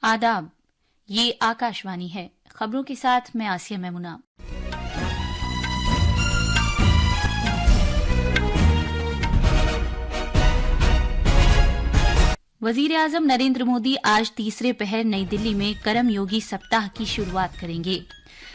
आदाब, ये आकाशवाणी है। खबरों के साथ मैं आसिया मेमुना। वजीर आजम नरेंद्र मोदी आज तीसरे पहर नई दिल्ली में करम योगी सप्ताह की शुरुआत करेंगे।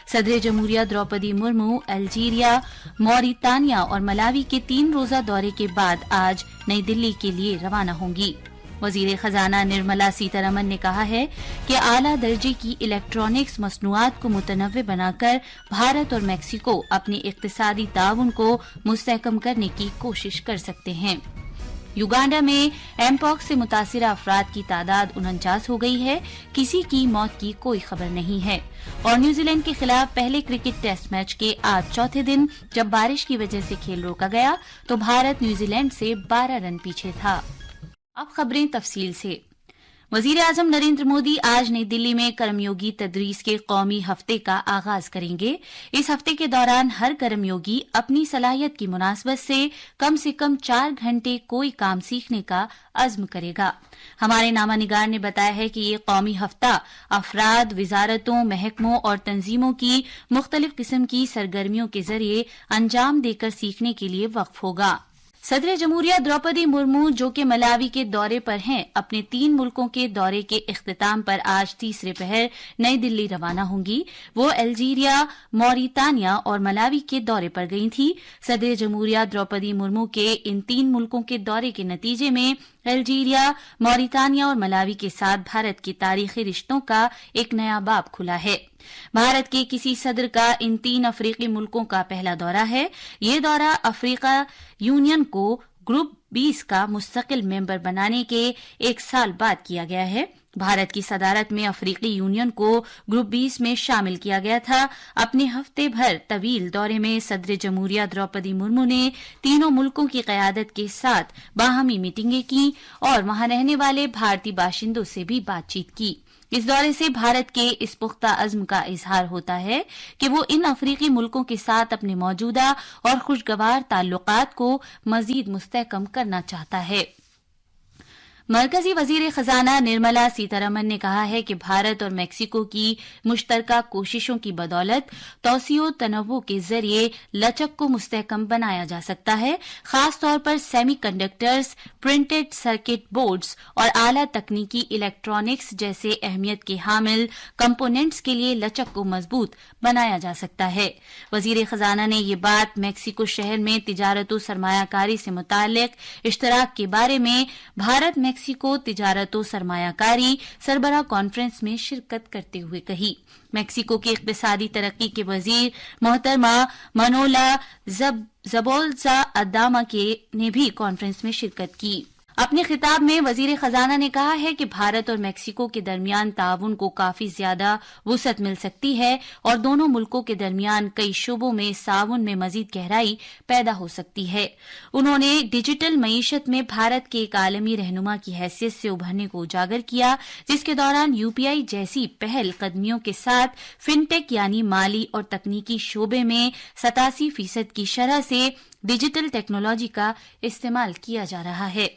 सदर जमहूरिया द्रौपदी मुर्मू अल्जीरिया, मॉरितानिया और मलावी के 3 रोजा दौरे के बाद आज नई दिल्ली के लिए रवाना होंगी। वजीर खजाना निर्मला सीतारमन ने कहा है कि आला दर्जे की इलेक्ट्रॉनिक्स मसनूआत को मुतनव्वे बनाकर भारत और मेक्सिको अपने इक्तिसादी ताउन को मुस्तहकम करने की कोशिश कर सकते हैं। युगांडा में एमपॉक्स से मुतासिरा अफराद की तादाद 49 हो गई है। किसी की मौत की कोई खबर नहीं है। और न्यूजीलैंड के खिलाफ पहले क्रिकेट टेस्ट मैच के आज चौथे दिन जब बारिश की वजह से खेल रोका गया तो भारत न्यूजीलैंड से 12 रन पीछे था। अब खबरें तफसील से। वजीर आजम नरेंद्र मोदी आज नई दिल्ली में कर्मयोगी तदरीस के कौमी हफ्ते का आगाज करेंगे। इस हफ्ते के दौरान हर कर्मयोगी अपनी सलाहियत की मुनासबत से कम 4 घंटे कोई काम सीखने का अज़्म करेगा। हमारे नामानिगार ने बताया है कि ये कौमी हफ्ता अफराद, विजारतों, महकमों और तंजीमों की मुख्तलिफ किस्म की सरगर्मियों के जरिए अंजाम देकर सीखने के लिए वक्फ होगा। सदर जमहूरिया द्रौपदी मुर्मू, जो कि मलावी के दौरे पर हैं, अपने 3 मुल्कों के दौरे के इख्तिताम पर आज तीसरे पहर नई दिल्ली रवाना होंगी। वो अल्जीरिया, मॉरितानिया और मलावी के दौरे पर गई थी। सदर जमहूरिया द्रौपदी मुर्मू के इन 3 मुल्कों के दौरे के नतीजे में अल्जीरिया, मॉरितानिया और मलावी के साथ भारत के तारीखी रिश्तों का एक नया बाब खुला है। भारत के किसी सदर का इन 3 अफ्रीकी मुल्कों का पहला दौरा है। ये दौरा अफ्रीका यूनियन को ग्रुप 20 का मुस्तकिल मेंबर बनाने के 1 साल बाद किया गया है। भारत की सदारत में अफ्रीकी यूनियन को ग्रुप 20 में शामिल किया गया था। अपने हफ्ते भर तवील दौरे में सदर जमहूरिया द्रौपदी मुर्मू ने तीनों मुल्कों की कयादत के साथ बाहमी मीटिंगें की और वहां रहने वाले भारतीय बाशिंदों से भी बातचीत की। इस दौरे से भारत के इस पुख्ता अज़्म का इजहार होता है कि वो इन अफ्रीकी मुल्कों के साथ अपने मौजूदा और खुशगवार ताल्लुकात को मजीद मुस्तहकम करना चाहता है। मरकजी वजीर खजाना निर्मला सीतारमन ने कहा है कि भारत और मेक्सिको की मुश्तरका कोशिशों की बदौलत तौसीओ तनव्वु के जरिए लचक को मुस्तहकम बनाया जा सकता है। खास तौर पर semi conductors, printed circuit boards और आला तकनीकी इलेक्ट्रॉनिक्स जैसे अहमियत के हामिल कंपोनेंट्स के लिए लचक को मजबूत बनाया जा सकता है। वजीर खजाना ने ये बात मेक्सिको शहर में तिजारत सरमायाकारी से मुताल्लिक इश्तराक के बारे में भारत मेक्सिको तिजारत सरमायाकारी सरबराह कॉन्फ्रेंस में शिरकत करते हुए कही। मेक्सिको की इक्तिसादी तरक्की के वजीर मोहतरमा मनोला जबोल्जा अदामा ने भी कॉन्फ्रेंस में शिरकत की। अपने खिताब में वजीर खजाना ने कहा है कि भारत और मेक्सिको के दरमियान ताउन को काफी ज्यादा वुसअत मिल सकती है और दोनों मुल्कों के दरमियान कई शोबों में ताउन में मजीद गहराई पैदा हो सकती है। उन्होंने डिजिटल मईशत में भारत के एक आलमी रहनुमा की हैसियत से उभरने को उजागर किया, जिसके दौरान यूपीआई जैसी पहल कदमियों के साथ फिनटेक यानी माली और तकनीकी शोबे में 87% की शरह से डिजिटल टेक्नोलॉजी का इस्तेमाल किया जा रहा है।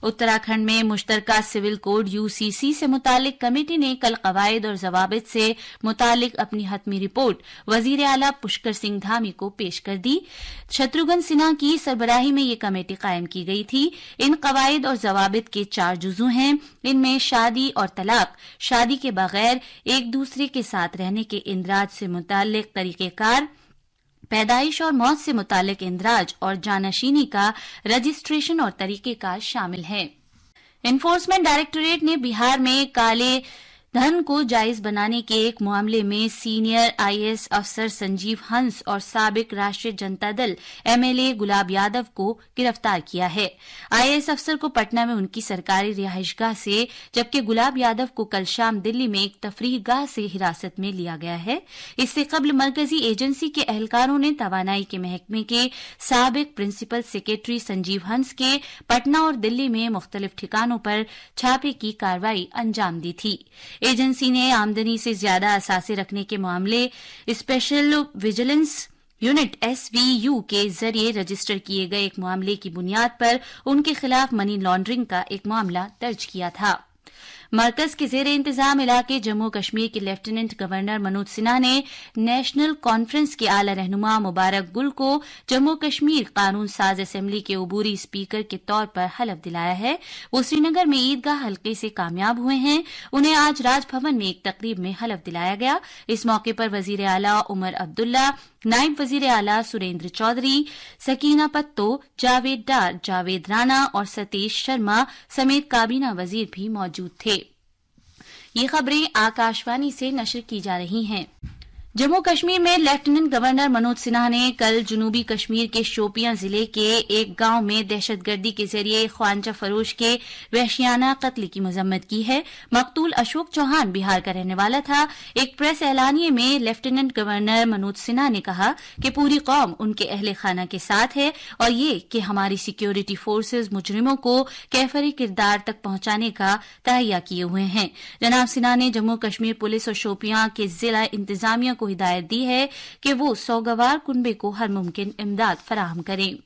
उत्तराखंड में मुश्तरका सिविल कोड यूसीसी से मुतालिक कमेटी ने कल कवायद और जवाबित से मुतालिक अपनी हतमी रिपोर्ट वजीर आला पुष्कर सिंह धामी को पेश कर दी। शत्रुघ्न सिन्हा की सरबराही में ये कमेटी कायम की गई थी। इन कवायद और जवाबित के 4 जुजू हैं। इनमें शादी और तलाक, शादी के बगैर एक दूसरे के साथ रहने के इंदराज से मुतालिक तरीकेकार, पैदाइश और मौत से मुतालिक इंदराज और जानशीनी का रजिस्ट्रेशन और तरीकेकार शामिल है। एनफोर्समेंट डायरेक्टोरेट ने बिहार में काले धन को जायज बनाने के एक मामले में सीनियर आईएएस अफसर संजीव हंस और साबिक राष्ट्रीय जनता दल एमएलए गुलाब यादव को गिरफ्तार किया है। आईएएस अफसर को पटना में उनकी सरकारी रिहाइशगाह से, जबकि गुलाब यादव को कल शाम दिल्ली में एक तफरीहगाह से हिरासत में लिया गया है। इससे कबल मरकजी एजेंसी के एहलकारों ने तवानाई के महकमे के साबिक प्रिंसिपल सेक्रेटरी संजीव हंस के पटना और दिल्ली में मुख्तलिफ ठिकानों पर छापे की कार्रवाई अंजाम दी थी। एजेंसी ने आमदनी से ज्यादा असासे रखने के मामले स्पेशल विजिलेंस यूनिट SVU के जरिए रजिस्टर किए गए एक मामले की बुनियाद पर उनके खिलाफ मनी लॉन्ड्रिंग का एक मामला दर्ज किया था। मरकज के जेर इंतजाम इलाके जम्मू कश्मीर के लेफ्टिनेंट गवर्नर मनोज सिन्हा ने नेशनल कॉन्फ्रेंस के आला रहनुमा मुबारक गुल को जम्मू कश्मीर कानून साज असेंबली के अबूरी स्पीकर के तौर पर हलफ दिलाया है। वो श्रीनगर में ईदगाह हल्के से कामयाब हुए हैं। उन्हें आज राजभवन में एक तकरीब में हलफ दिलाया गया। इस मौके पर वजीर आला उमर अब्दुल्ला, नायब वजीर आला सुरेंद्र चौधरी, सकीना पत्तो, जावेद डार, जावेद राणा और सतीश शर्मा समेत काबीना वजीर भी मौजूद थे। ये खबरें आकाशवाणी से नशर की जा रही हैं। जम्मू कश्मीर में लेफ्टिनेंट गवर्नर मनोज सिन्हा ने कल जनूबी कश्मीर के शोपियां जिले के एक गांव में दहशतगर्दी के जरिए ख्वांजा फरोश के वहशियाना कत्ल की मजम्मत की है। मकतूल अशोक चौहान बिहार का रहने वाला था। एक प्रेस एलानिये में लेफ्टिनेंट गवर्नर मनोज सिन्हा ने कहा कि पूरी कौम उनके अहले खाना के साथ है और ये कि हमारी सिक्योरिटी फोर्सेज मुजरिमों को कैफरी किरदार तक पहुंचाने का तहैया किए हुए हैं। जनाब सिन्हा ने जम्मू कश्मीर पुलिस और शोपियां के जिला इंतजामिया को हिदायत दी है कि वो सौगवार कुनबे को हर मुमकिन इमदाद फराहम करें।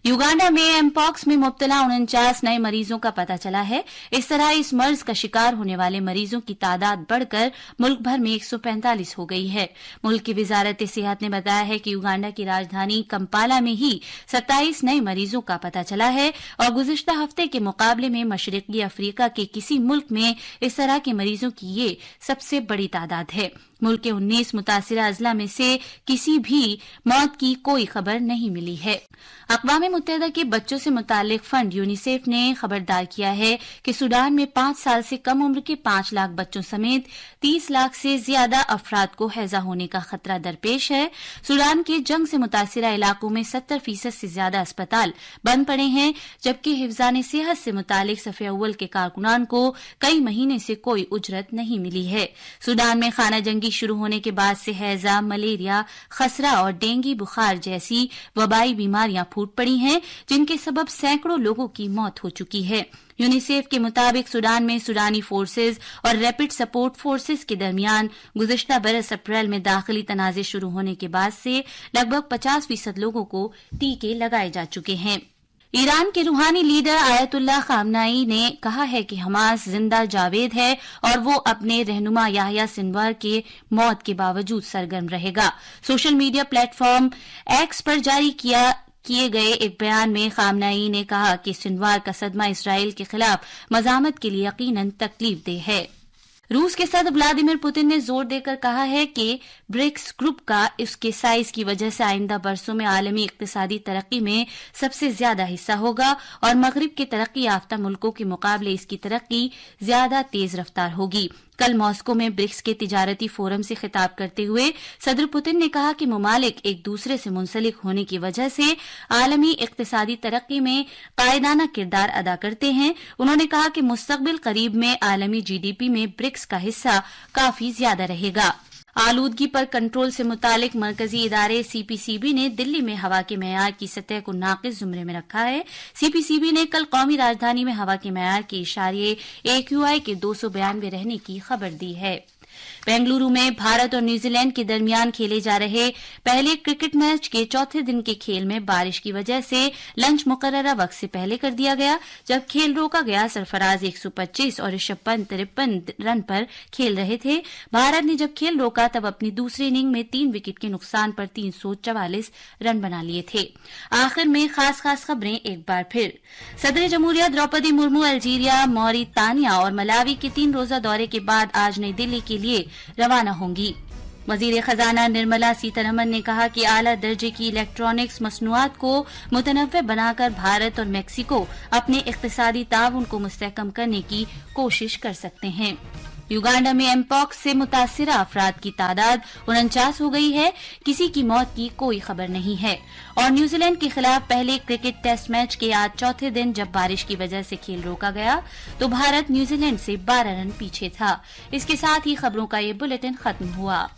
युगांडा में एमपॉक्स में मुब्तला 49 नए मरीजों का पता चला है। इस तरह इस मर्ज का शिकार होने वाले मरीजों की तादाद बढ़कर मुल्क भर में 145 हो गई है। मुल्क की वजारत सेहत ने बताया है कि युगांडा की राजधानी कंपाला में ही 27 नए मरीजों का पता चला है और गुज़िश्ता हफ्ते के मुकाबले में मशरिकी अफ्रीका के किसी मुल्क में इस तरह के मरीजों की ये सबसे बड़ी तादाद है। मुल्क के 19 मुतासिरा अजला में से किसी भी मौत की कोई खबर नहीं मिली है। अक़वाम मुत्तहिदा के बच्चों से मुतालिक फंड यूनिसेफ ने खबरदार किया है कि सूडान में 5 साल से कम उम्र के 5 लाख बच्चों समेत 30 लाख से ज्यादा अफराद को हैजा होने का खतरा दरपेश है। सूडान के जंग से मुतासिरा इलाकों में 70% से ज्यादा अस्पताल बंद पड़े हैं, जबकि हिफ्जान सेहत से मुतालिक सफ़े अव्वल के कारकुनान को कई महीने से कोई उजरत नहीं मिली है। सूडान में खाना जंगी शुरू होने के बाद से हैजा, मलेरिया, खसरा और डेंगू बुखार जैसी वबाई बीमारियां फूट पड़ी हैं, जिनके सबब सैकड़ों लोगों की मौत हो चुकी है। यूनिसेफ के मुताबिक सूडान में सूडानी फोर्सेज और रैपिड सपोर्ट फोर्सेज के दरमियान गुज़िश्ता बरस अप्रैल में दाखिली तनाज़े शुरू होने के बाद से लगभग 50% लोगों को टीके लगाए जा चुके हैं। ईरान के रूहानी लीडर आयतुल्लाह खामनाई ने कहा है कि हमास जिंदा जावेद है और वो अपने रहनुमा याह्या सिनवार के मौत के बावजूद सरगर्म रहेगा। सोशल मीडिया प्लेटफॉर्म एक्स पर जारी किए गए एक बयान में खामनाई ने कहा कि सिनवार का सदमा इसराइल के खिलाफ मज़ामत के लिए यकीनन तकलीफदेह है। रूस के सदर व्लादिमीर पुतिन ने जोर देकर कहा है कि ब्रिक्स ग्रुप का उसके साइज की वजह से आइंदा बरसों में आलमी इक्तिसादी तरक्की में सबसे ज्यादा हिस्सा होगा और मगरिब के तरक्की याफ्ता मुल्कों के मुकाबले इसकी तरक्की ज्यादा तेज रफ्तार होगी। कल मॉस्को में ब्रिक्स के तिजारती फोरम से खिताब करते हुए सदर पुतिन ने कहा कि ममालिक एक दूसरे से मुंसलिक होने की वजह से आलमी इक्तिसादी तरक्की में कायदाना किरदार अदा करते हैं। उन्होंने कहा कि मुस्तकबिल करीब में आलमी जीडीपी में ब्रिक्स का हिस्सा काफी ज्यादा रहेगा। आलूदगी पर कंट्रोल से मुतालिक मरकजी इदारे सीपीसीबी ने दिल्ली में हवा के मेयार की सतह को नाक़िस ज़ुमरे में रखा है। सीपीसीबी ने कल कौमी राजधानी में हवा के मेयार के इशारे AQI के 292 रहने की खबर दी है। बेंगलुरु में भारत और न्यूजीलैंड के दरमियान खेले जा रहे पहले क्रिकेट मैच के चौथे दिन के खेल में बारिश की वजह से लंच मुकर्ररा वक्त से पहले कर दिया गया। जब खेल रोका गया, सरफराज 125 और ऋषभ पंत 53 रन पर खेल रहे थे। भारत ने जब खेल रोका तब अपनी दूसरी इनिंग में 3 विकेट के नुकसान पर 344 रन बना लिए थे। आखिर में खास खबरें एक बार फिर। सदर जमहूरिया द्रौपदी मुर्मू अल्जीरिया, मॉरितानिया और मलावी के 3 रोजा दौरे के बाद आज नई दिल्ली के लिए रवाना होंगी। वजीर खजाना निर्मला सीतारमन ने कहा कि आला दर्जे की इलेक्ट्रॉनिक्स मसनूआत को मुतनव्वे बनाकर भारत और मेक्सिको अपने इक्तिसादी ताउन को मुस्तहकम करने की कोशिश कर सकते हैं। युगांडा में एमपॉक्स से मुतासिरा अफराद की तादाद 49 हो गई है। किसी की मौत की कोई खबर नहीं है। और न्यूजीलैंड के खिलाफ पहले क्रिकेट टेस्ट मैच के आज चौथे दिन जब बारिश की वजह से खेल रोका गया तो भारत न्यूजीलैंड से 12 रन पीछे था। इसके साथ ही खबरों का ये बुलेटिन खत्म हुआ।